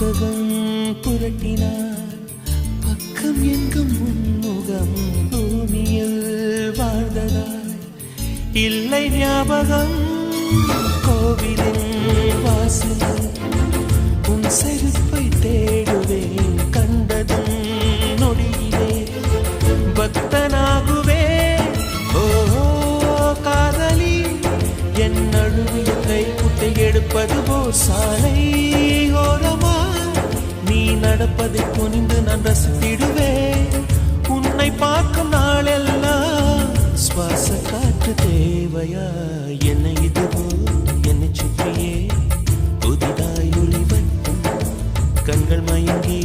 புத்தகம் புரட்டினார் பக்கம் எங்கும் முன்முகம் பூமியில் வாழ்ந்ததாய் இல்லை ஞாபகம் கோவிலின் வாசலில் உன் செருப்பை தேடுவேன் கண்டதும் நொடியிலே பக்தனாகுவே ஓ காதலி என் நழுவிய கைக்குட்டை எடுப்பது போல் சாலை ஓரமா நீ நடப்பதை குனிந்து நான் ரசித்திடுவேன் உன்னை பார்க்கும் நாளெல்லாம் சுவாச காற்று தேவையா என்னை இதுவோ என்னை சுற்றியே புதிதாய் ஒளிவட்டும் கண்கள் மயங்கி